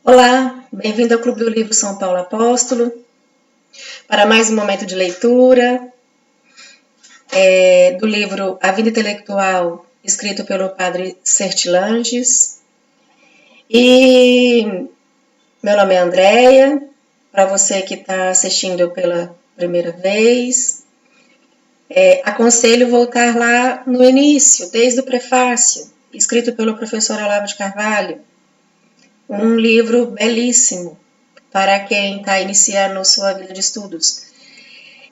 Olá, bem-vindo ao Clube do Livro São Paulo Apóstolo, para mais um momento de leitura do livro A Vida Intelectual, escrito pelo padre Sertilanges. E meu nome é Andréia, para você que está assistindo pela primeira vez, aconselho voltar lá no início, desde o prefácio, escrito pelo professor Olavo de Carvalho, um livro belíssimo para quem está iniciando sua vida de estudos.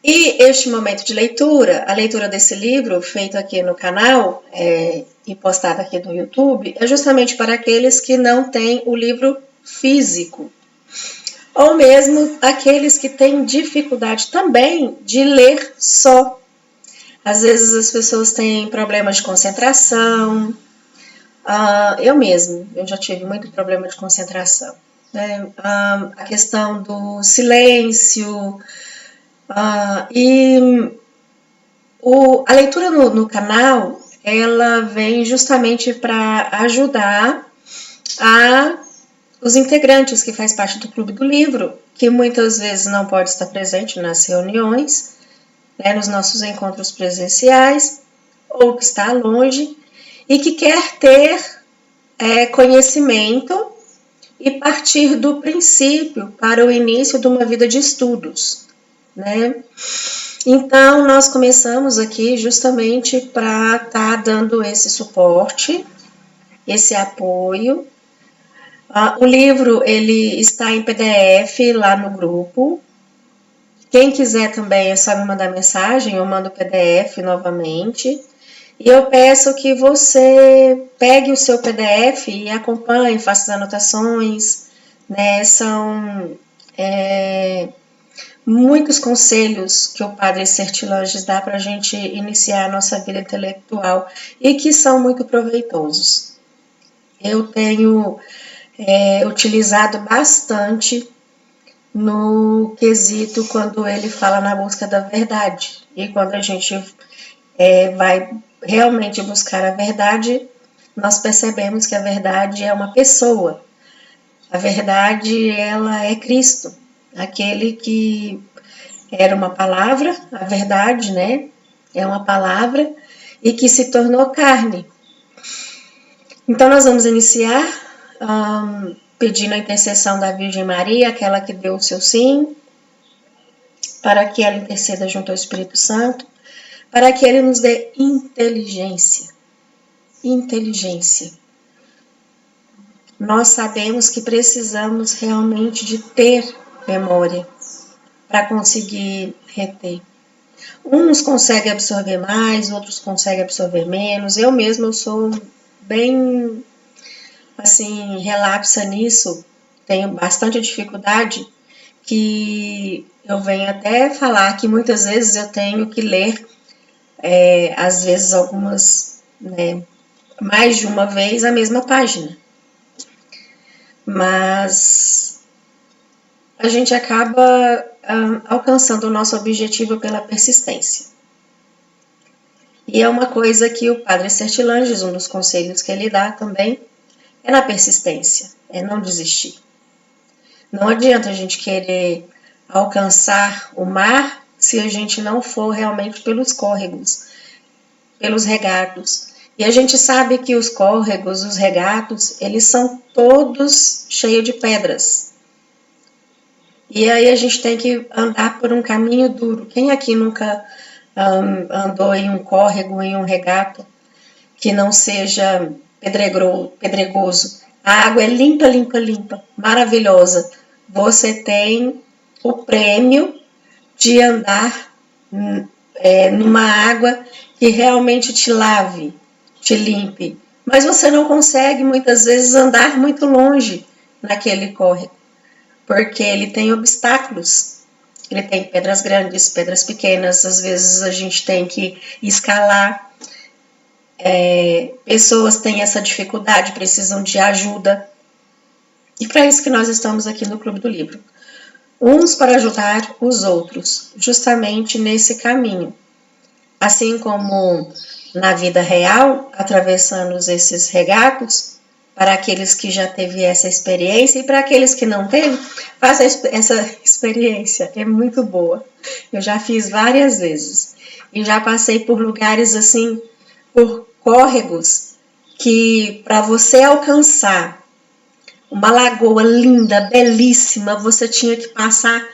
E este momento de leitura, a leitura desse livro, feito aqui no canal e postado aqui no YouTube, é justamente para aqueles que não têm o livro físico, ou mesmo aqueles que têm dificuldade também de ler só. Às vezes as pessoas têm problemas de concentração, eu já tive muito problema de concentração, né? A questão do silêncio, a leitura no canal, ela vem justamente para ajudar os integrantes que faz parte do Clube do Livro, que muitas vezes não pode estar presente nas reuniões, né, nos nossos encontros presenciais, ou que está longe, e que quer ter conhecimento e partir do princípio para o início de uma vida de estudos, né? Então, nós começamos aqui justamente para estar dando esse suporte, esse apoio. O livro, ele está em PDF lá no grupo. Quem quiser também é só me mandar mensagem, eu mando o PDF novamente. E eu peço que você pegue o seu PDF e acompanhe, faça as anotações, né? São muitos conselhos que o padre Sertilanges dá para a gente iniciar a nossa vida intelectual e que são muito proveitosos. Eu tenho utilizado bastante no quesito quando ele fala na busca da verdade. E quando a gente vai realmente buscar a verdade, nós percebemos que a verdade é uma pessoa. A verdade, ela é Cristo, aquele que era uma palavra, a verdade, né? É uma palavra e que se tornou carne. Então, nós vamos iniciar pedindo a intercessão da Virgem Maria, aquela que deu o seu sim, para que ela interceda junto ao Espírito Santo, para que ele nos dê inteligência. Inteligência. Nós sabemos que precisamos realmente de ter memória para conseguir reter. Uns conseguem absorver mais, outros conseguem absorver menos. Eu mesma sou bem, assim, relapsa nisso. Tenho bastante dificuldade, que eu venho até falar que muitas vezes eu tenho que ler, às vezes algumas, né, mais de uma vez a mesma página. Mas a gente acaba alcançando o nosso objetivo pela persistência. E é uma coisa que o padre Sertilanges, um dos conselhos que ele dá também, é na persistência, é não desistir. Não adianta a gente querer alcançar o mar se a gente não for realmente pelos córregos, pelos regatos. E a gente sabe que os córregos, os regatos, eles são todos cheios de pedras. E aí a gente tem que andar por um caminho duro. Quem aqui nunca andou em um córrego, em um regato, que não seja pedregoso? A água é limpa, limpa, limpa, maravilhosa. Você tem o prêmio de andar numa água que realmente te lave, te limpe. Mas você não consegue, muitas vezes, andar muito longe naquele córrego, porque ele tem obstáculos. Ele tem pedras grandes, pedras pequenas, às vezes a gente tem que escalar. Pessoas têm essa dificuldade, precisam de ajuda. E para isso que nós estamos aqui no Clube do Livro. Uns para ajudar os outros, justamente nesse caminho. Assim como na vida real, atravessando esses regatos, para aqueles que já teve essa experiência e para aqueles que não teve, faça essa experiência, é muito boa. Eu já fiz várias vezes e já passei por lugares assim, por córregos, que para você alcançar uma lagoa linda, belíssima, você tinha que passar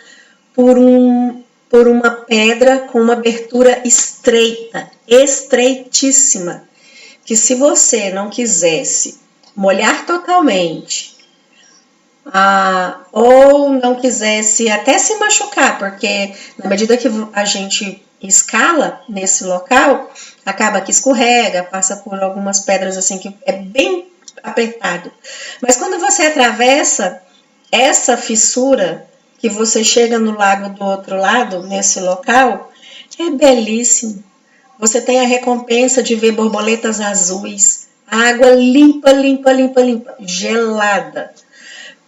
por uma pedra com uma abertura estreita, estreitíssima, que se você não quisesse molhar totalmente, ou não quisesse até se machucar, porque na medida que a gente escala nesse local, acaba que escorrega, passa por algumas pedras assim que é bem apertado. Mas quando você atravessa essa fissura, que você chega no lago do outro lado, nesse local, é belíssimo. Você tem a recompensa de ver borboletas azuis, água limpa, limpa, limpa, limpa, gelada.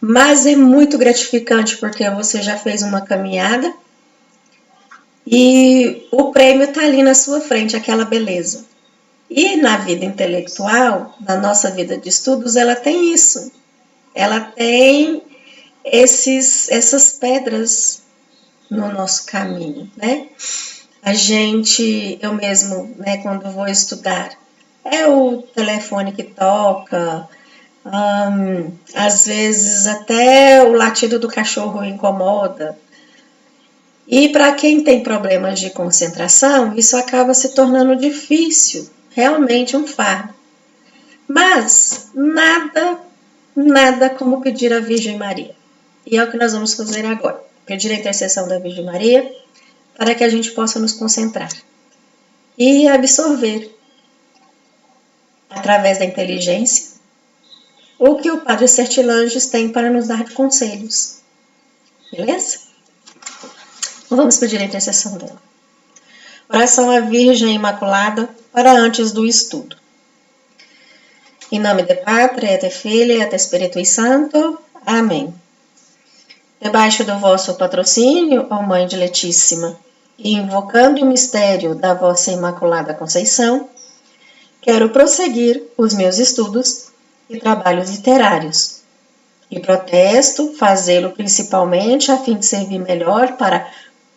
Mas é muito gratificante porque você já fez uma caminhada e o prêmio está ali na sua frente, aquela beleza. E na vida intelectual, na nossa vida de estudos, ela tem isso. Ela tem essas pedras no nosso caminho, né? Eu mesmo, né, quando vou estudar, é o telefone que toca, às vezes até o latido do cachorro incomoda. E para quem tem problemas de concentração, isso acaba se tornando difícil, realmente um fardo. Mas nada como pedir à Virgem Maria. E é o que nós vamos fazer agora. Pedir a intercessão da Virgem Maria para que a gente possa nos concentrar e absorver, através da inteligência, o que o Padre Sertilanges tem para nos dar de conselhos. Beleza? Então vamos pedir a intercessão dela. Oração à Virgem Imaculada para antes do estudo. Em nome do Pátria, et de Filho, et de Espírito Santo. Amém. Debaixo do vosso patrocínio, ó Mãe Diletíssima, e invocando o mistério da vossa Imaculada Conceição, quero prosseguir os meus estudos e trabalhos literários, e protesto fazê-lo principalmente a fim de servir melhor para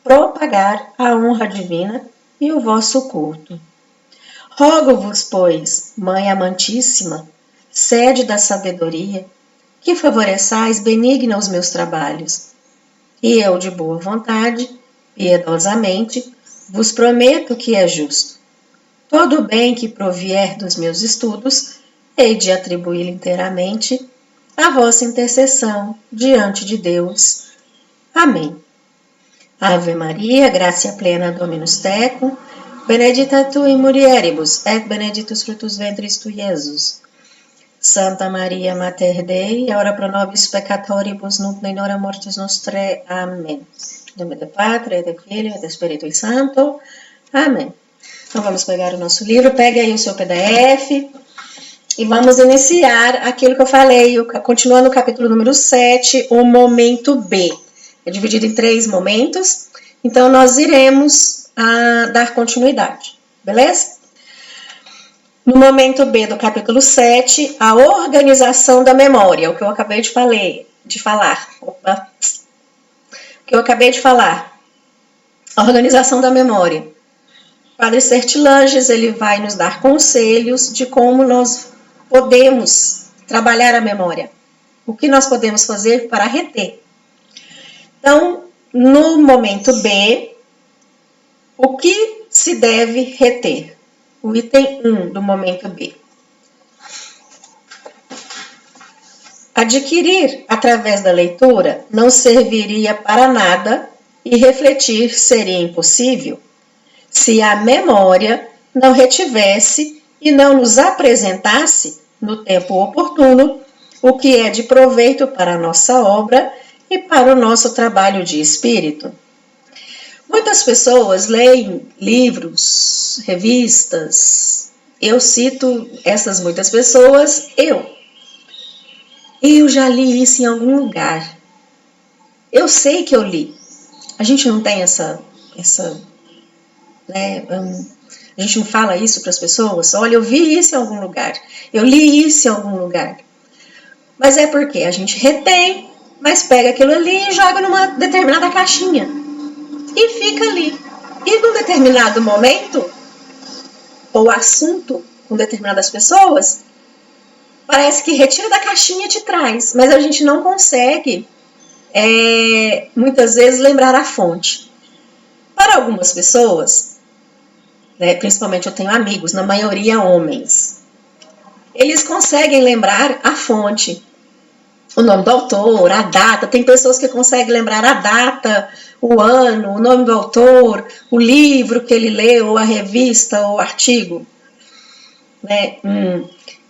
propagar a honra divina e o vosso culto. Rogo-vos, pois, Mãe amantíssima, sede da sabedoria, que favoreçais benigna os meus trabalhos, e eu, de boa vontade, piedosamente, vos prometo que é justo. Todo o bem que provier dos meus estudos, hei de atribuí-lo inteiramente à vossa intercessão diante de Deus. Amém. Ave Maria, gratia plena Dominus tecum, benedicta tu in mulieribus, et benedictus fructus ventris tui, Iesus. Santa Maria Mater Dei, ora pro nobis peccatoribus, nunc in hora mortis nostrae. Amém. Em nome do Pátria, e do Filho, e do Espírito Santo. Amém. Então vamos pegar o nosso livro, pegue aí o seu PDF e vamos iniciar aquilo que eu falei, continuando o capítulo número 7, o momento B. É dividido em 3 momentos, então nós iremos dar continuidade, beleza? No momento B do capítulo 7, a organização da memória, o que eu acabei de falar. Opa. O que eu acabei de falar. A organização da memória. O Padre Sertilanges, ele vai nos dar conselhos de como nós podemos trabalhar a memória. O que nós podemos fazer para reter. Então, no momento B, o que se deve reter? O item 1 do momento B. Adquirir através da leitura não serviria para nada e refletir seria impossível se a memória não retivesse e não nos apresentasse, no tempo oportuno, o que é de proveito para a nossa obra e para o nosso trabalho de espírito. Muitas pessoas leem livros, revistas. Eu cito essas muitas pessoas, eu já li isso em algum lugar. Eu sei que eu li. A gente não tem né, a gente não fala isso para as pessoas. Olha, eu vi isso em algum lugar. Eu li isso em algum lugar. Mas é porque a gente retém, mas pega aquilo ali e joga numa determinada caixinha. E fica ali. E num determinado momento, ou assunto com determinadas pessoas, parece que retira da caixinha e te traz. Mas a gente não consegue, muitas vezes, lembrar a fonte. Para algumas pessoas, né, principalmente eu tenho amigos, na maioria homens, eles conseguem lembrar a fonte, o nome do autor, a data. Tem pessoas que conseguem lembrar a data, o ano, o nome do autor, o livro que ele leu, ou a revista, ou o artigo. Né?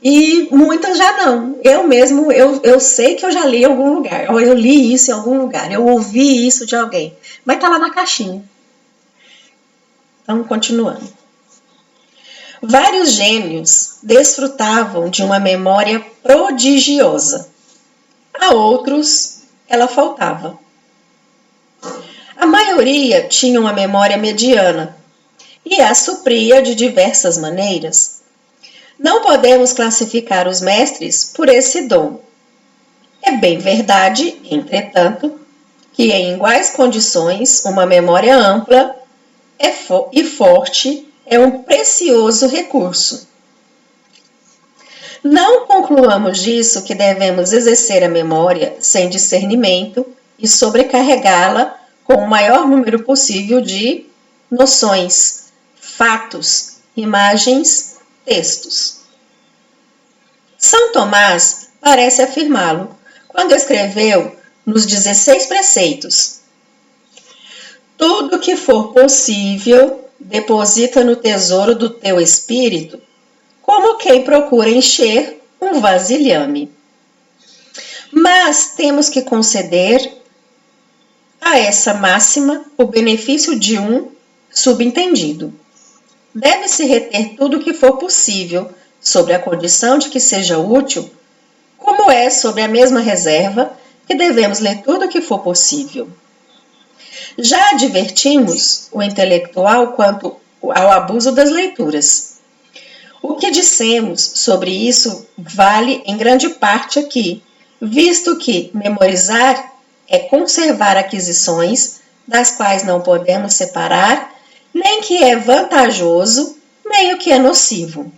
E muitas já não. Eu mesmo, eu sei que eu já li em algum lugar, ou eu li isso em algum lugar, eu ouvi isso de alguém, mas tá lá na caixinha. Então, continuando. Vários gênios desfrutavam de uma memória prodigiosa. A outros, ela faltava. A maioria tinha uma memória mediana e a supria de diversas maneiras. Não podemos classificar os mestres por esse dom. É bem verdade, entretanto, que em iguais condições uma memória ampla e forte é um precioso recurso. Não concluamos disso que devemos exercer a memória sem discernimento e sobrecarregá-la com o maior número possível de noções, fatos, imagens, textos. São Tomás parece afirmá-lo quando escreveu nos 16 preceitos: tudo que for possível, deposita no tesouro do teu espírito, como quem procura encher um vasilhame. Mas temos que conceder a essa máxima o benefício de um subentendido. Deve-se reter tudo o que for possível, sobre a condição de que seja útil, como é sobre a mesma reserva que devemos ler tudo o que for possível. Já advertimos o intelectual quanto ao abuso das leituras. O que dissemos sobre isso vale em grande parte aqui, visto que memorizar é conservar aquisições das quais não podemos separar nem o que é vantajoso, nem o que é nocivo.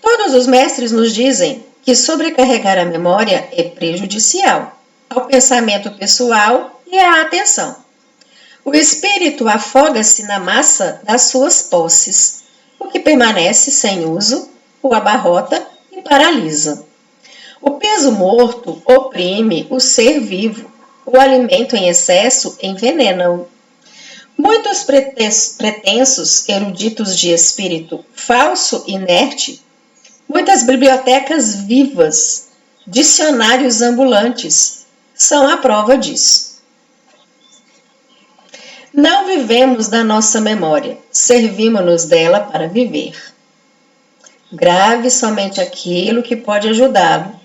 Todos os mestres nos dizem que sobrecarregar a memória é prejudicial ao pensamento pessoal e à atenção. O espírito afoga-se na massa das suas posses, o que permanece sem uso, o abarrota e paralisa. O peso morto oprime o ser vivo, o alimento em excesso envenena-o. Muitos pretensos eruditos de espírito falso e inerte, muitas bibliotecas vivas, dicionários ambulantes, são a prova disso. Não vivemos da nossa memória, servimos-nos dela para viver. Grave somente aquilo que pode ajudá-lo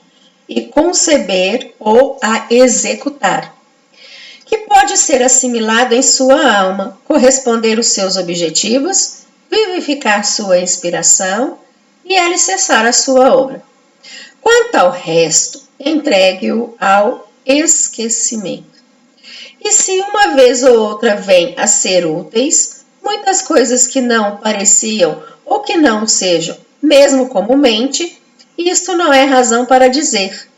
e conceber ou a executar, que pode ser assimilado em sua alma, corresponder aos seus objetivos, vivificar sua inspiração e alicerçar a sua obra. Quanto ao resto, entregue-o ao esquecimento. E se uma vez ou outra vêm a ser úteis, muitas coisas que não pareciam ou que não sejam, mesmo comumente, isto não é razão para dizer: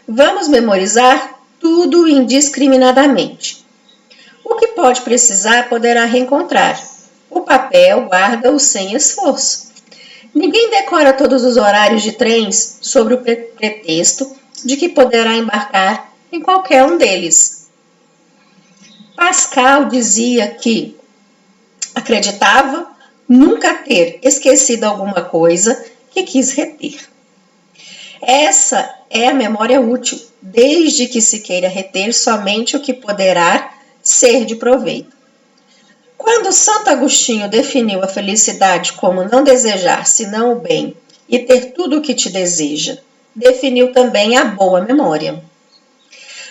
vamos memorizar tudo indiscriminadamente. O que pode precisar poderá reencontrar. O papel guarda-o sem esforço. Ninguém decora todos os horários de trens sob o pretexto de que poderá embarcar em qualquer um deles. Pascal dizia que acreditava nunca ter esquecido alguma coisa que quis reter. Essa é a memória útil, desde que se queira reter somente o que poderá ser de proveito. Quando Santo Agostinho definiu a felicidade como não desejar senão o bem e ter tudo o que te deseja, definiu também a boa memória.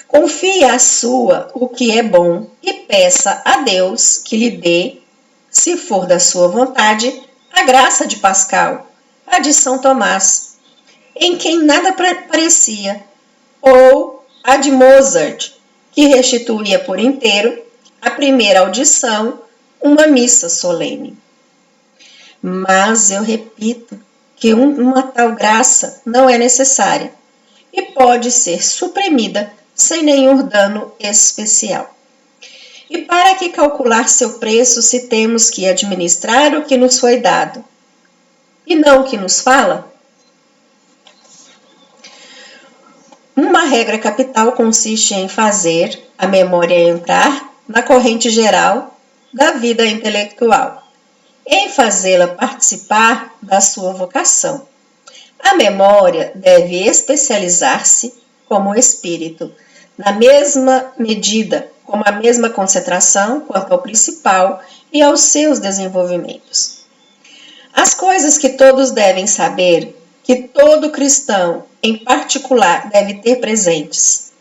Confie à sua o que é bom e peça a Deus que lhe dê, se for da sua vontade, a graça de Pascal, a de São Tomás, em quem nada parecia, ou a de Mozart, que restituía por inteiro a primeira audição, uma missa solene. Mas eu repito que uma tal graça não é necessária e pode ser suprimida sem nenhum dano especial. E para que calcular seu preço se temos que administrar o que nos foi dado e não o que nos fala? Uma regra capital consiste em fazer a memória entrar na corrente geral da vida intelectual, em fazê-la participar da sua vocação. A memória deve especializar-se como espírito, na mesma medida, com a mesma concentração quanto ao principal e aos seus desenvolvimentos. As coisas que todos devem saber, que todo cristão, em particular, deve ter presentes,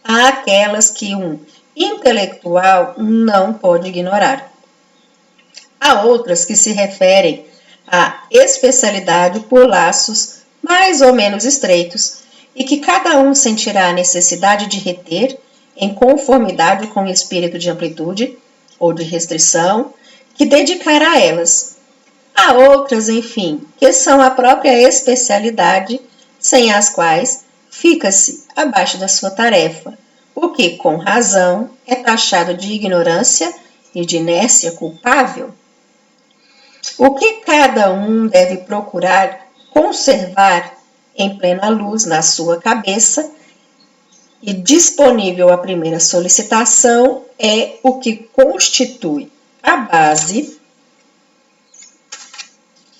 há aquelas que um intelectual não pode ignorar. Há outras que se referem à especialidade por laços mais ou menos estreitos e que cada um sentirá a necessidade de reter em conformidade com o espírito de amplitude ou de restrição que dedicará a elas. Há outras, enfim, que são a própria especialidade, sem as quais fica-se abaixo da sua tarefa, o que, com razão, é taxado de ignorância e de inércia culpável. O que cada um deve procurar conservar em plena luz na sua cabeça e disponível à primeira solicitação é o que constitui a base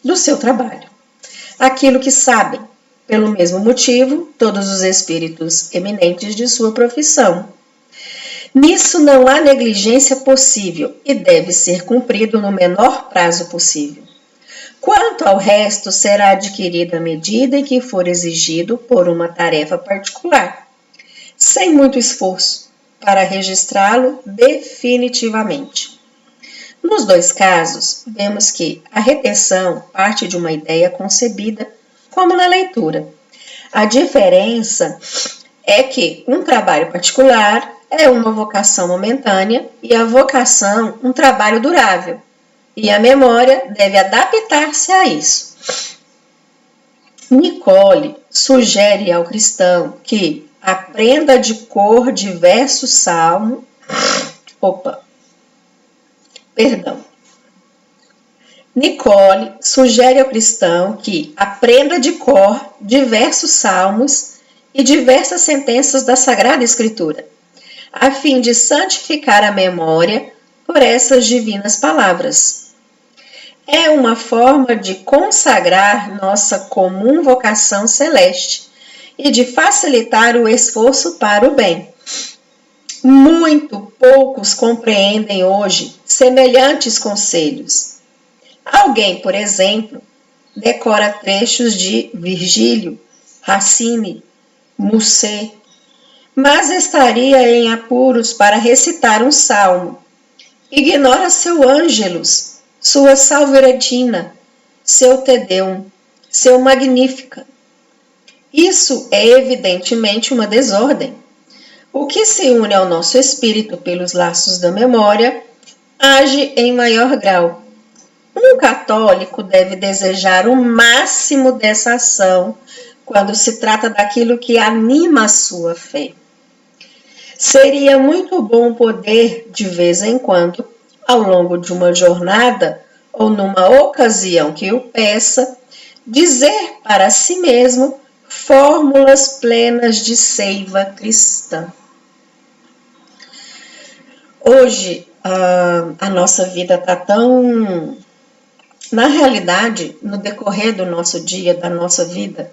do seu trabalho. Aquilo que sabem, pelo mesmo motivo, todos os espíritos eminentes de sua profissão. Nisso não há negligência possível e deve ser cumprido no menor prazo possível. Quanto ao resto, será adquirido à medida em que for exigido por uma tarefa particular, sem muito esforço, para registrá-lo definitivamente. Nos dois casos, vemos que a retenção parte de uma ideia concebida, como na leitura. A diferença é que um trabalho particular é uma vocação momentânea e a vocação um trabalho durável, e a memória deve adaptar-se a isso. Nicole sugere ao cristão que aprenda de cor diversos salmos. Nicole sugere ao cristão que aprenda de cor diversos salmos e diversas sentenças da Sagrada Escritura, a fim de santificar a memória por essas divinas palavras. É uma forma de consagrar nossa comum vocação celeste e de facilitar o esforço para o bem. Muito poucos compreendem hoje semelhantes conselhos. Alguém, por exemplo, decora trechos de Virgílio, Racine, Musset, mas estaria em apuros para recitar um salmo. Ignora seu Ângelus, sua Salveretina, seu Te Deum, seu Magnificat. Isso é evidentemente uma desordem. O que se une ao nosso espírito pelos laços da memória age em maior grau. Um católico deve desejar o máximo dessa ação quando se trata daquilo que anima a sua fé. Seria muito bom poder, de vez em quando, ao longo de uma jornada ou numa ocasião que o peça, dizer para si mesmo fórmulas plenas de seiva cristã. Hoje, a nossa vida está tão... Na realidade, no decorrer do nosso dia, da nossa vida,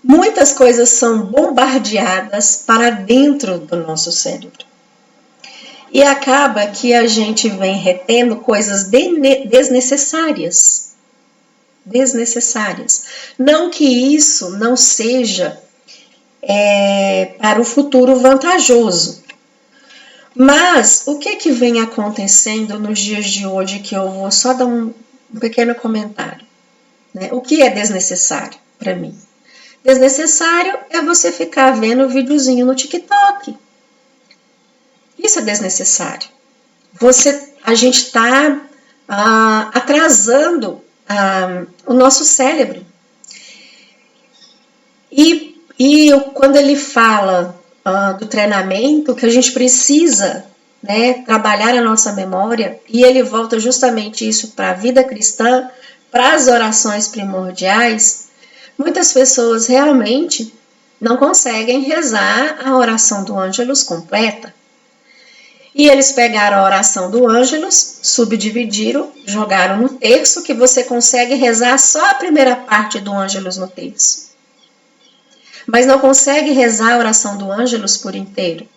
muitas coisas são bombardeadas para dentro do nosso cérebro. E acaba que a gente vem retendo coisas desnecessárias. Não que isso não seja para o futuro vantajoso. Mas o que vem acontecendo nos dias de hoje, que eu vou só dar um pequeno comentário, né? O que é desnecessário para mim? Desnecessário é você ficar vendo videozinho no TikTok. Isso é desnecessário. A gente está atrasando o nosso cérebro. E quando ele fala do treinamento, que a gente precisa, né, trabalhar a nossa memória, e ele volta justamente isso para a vida cristã, para as orações primordiais, muitas pessoas realmente não conseguem rezar a oração do Ângelus completa. E eles pegaram a oração do Ângelus, subdividiram, jogaram no terço, que você consegue rezar só a primeira parte do Ângelus no terço. Mas não consegue rezar a oração do Ângelus por inteiro.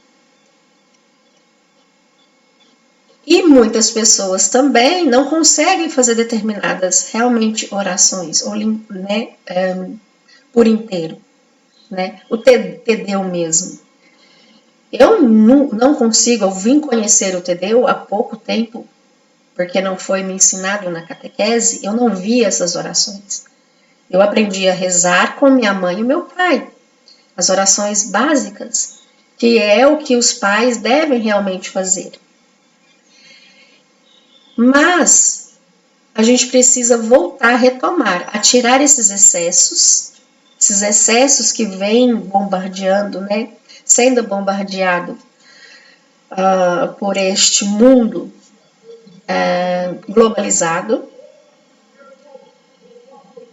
E muitas pessoas também não conseguem fazer determinadas realmente orações, né, por inteiro, né? O Tedeu mesmo. Eu não consigo, eu vim conhecer o Tedeu há pouco tempo, porque não foi me ensinado na catequese, eu não vi essas orações. Eu aprendi a rezar com minha mãe e meu pai, as orações básicas, que é o que os pais devem realmente fazer. Mas a gente precisa voltar a retomar, a tirar esses excessos que vêm bombardeando, né? Sendo bombardeado por este mundo globalizado.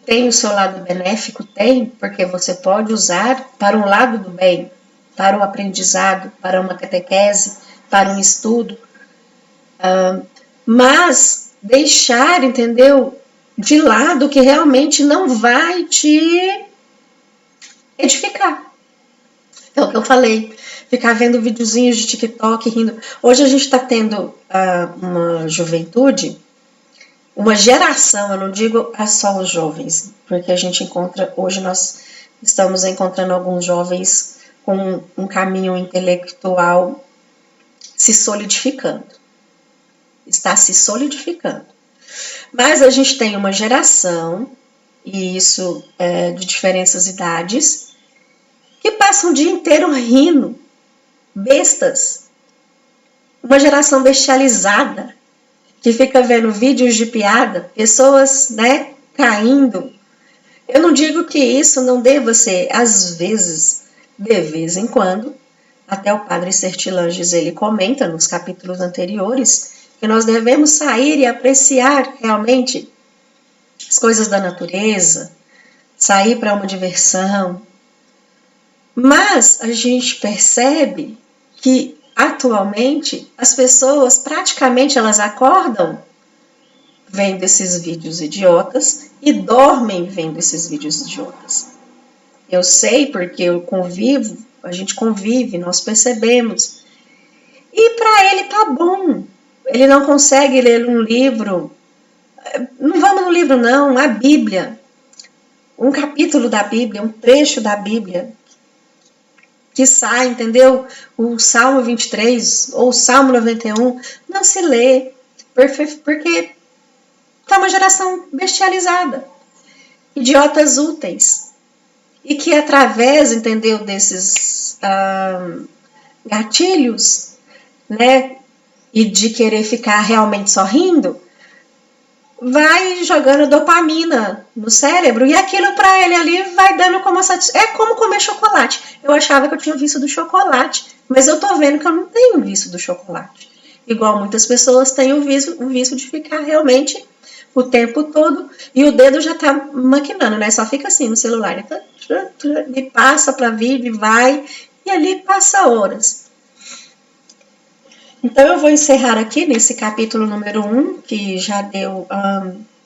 Tem o seu lado benéfico? Tem, porque você pode usar para um lado do bem, para o aprendizado, para uma catequese, para um estudo. Mas deixar, entendeu, de lado que realmente não vai te edificar. É o que eu falei, ficar vendo videozinhos de TikTok, rindo. Hoje a gente está tendo uma juventude, uma geração, eu não digo só os jovens, porque a gente encontra, hoje nós estamos encontrando alguns jovens com um caminho intelectual se solidificando. Está se solidificando. Mas a gente tem uma geração, e isso é de diferentes idades, que passam o dia inteiro rindo, bestas. Uma geração bestializada, que fica vendo vídeos de piada, pessoas, né, caindo. Eu não digo que isso não deva ser, às vezes, de vez em quando, até o padre Sertilanges, ele comenta nos capítulos anteriores, que nós devemos sair e apreciar realmente as coisas da natureza, sair para uma diversão. Mas a gente percebe que atualmente as pessoas praticamente elas acordam vendo esses vídeos idiotas e dormem vendo esses vídeos idiotas. Eu sei porque eu convivo, a gente convive, nós percebemos. E para ele tá bom. Ele não consegue ler um livro. Não vamos no livro não, a Bíblia. Um capítulo da Bíblia, um trecho da Bíblia. Que sai, entendeu? O Salmo 23 ou o Salmo 91 não se lê, porque está uma geração bestializada, idiotas úteis, e que através, entendeu, desses gatilhos, né, e de querer ficar realmente sorrindo, vai jogando dopamina no cérebro e aquilo para ele ali vai dando como satisfação. É como comer chocolate. Eu achava que eu tinha vício do chocolate, mas eu tô vendo que eu não tenho vício do chocolate. Igual muitas pessoas têm o vício de ficar realmente o tempo todo e o dedo já tá maquinando, né? Só fica assim no celular. E passa para vídeo e vai e ali passa horas. Então eu vou encerrar aqui nesse capítulo número 1, que já deu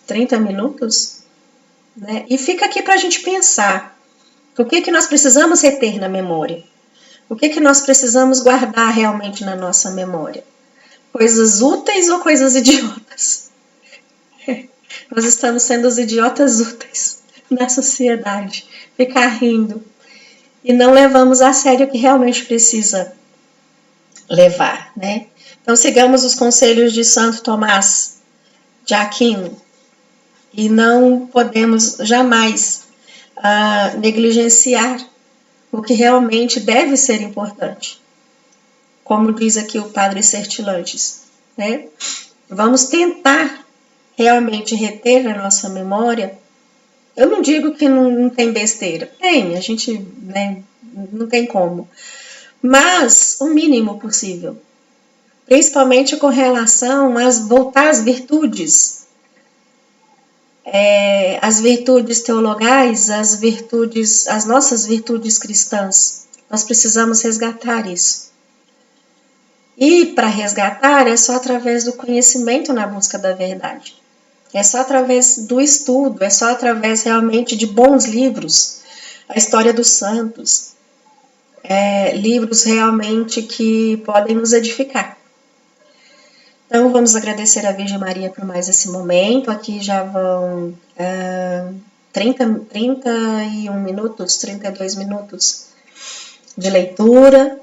30 minutos, né? E fica aqui para a gente pensar o que nós precisamos reter na memória, o que nós precisamos guardar realmente na nossa memória. Coisas úteis ou coisas idiotas? Nós estamos sendo os idiotas úteis na sociedade, ficar rindo e não levamos a sério o que realmente precisa levar, né? Então sigamos os conselhos de Santo Tomás de Aquino e não podemos jamais negligenciar o que realmente deve ser importante. Como diz aqui o padre Sertilanges, né? Vamos tentar realmente reter na nossa memória. Eu não digo que não tem besteira, tem, a gente, né, não tem como, mas o mínimo possível, principalmente com relação a voltar às virtudes, as virtudes teologais, as nossas virtudes cristãs. Nós precisamos resgatar isso. E para resgatar é só através do conhecimento na busca da verdade. É só através do estudo, é só através realmente de bons livros, a história dos santos, livros realmente que podem nos edificar. Então, vamos agradecer a Virgem Maria por mais esse momento. Aqui já vão 31 minutos, 32 minutos de leitura.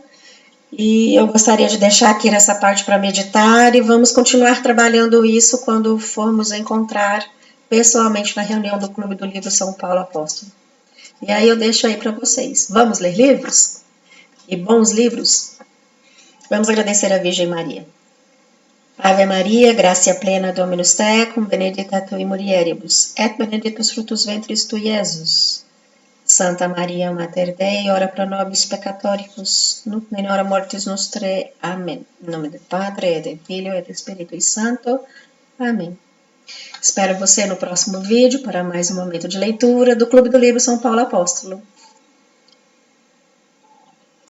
E eu gostaria de deixar aqui nessa parte para meditar e vamos continuar trabalhando isso quando formos encontrar pessoalmente na reunião do Clube do Livro São Paulo Apóstolo. E aí eu deixo aí para vocês. Vamos ler livros? E bons livros? Vamos agradecer a Virgem Maria. Ave Maria, gratia plena Dominus tecum, benedicta tui mulieribus, et benedictus fructus ventris tui, Iesus. Santa Maria, Mater Dei, ora pro nobis peccatoribus, nunc in hora mortis nostrae. Amém. Em nome do Padre, e do Filho e do Espírito Santo. Amém. Espero você no próximo vídeo para mais um momento de leitura do Clube do Livro São Paulo Apóstolo.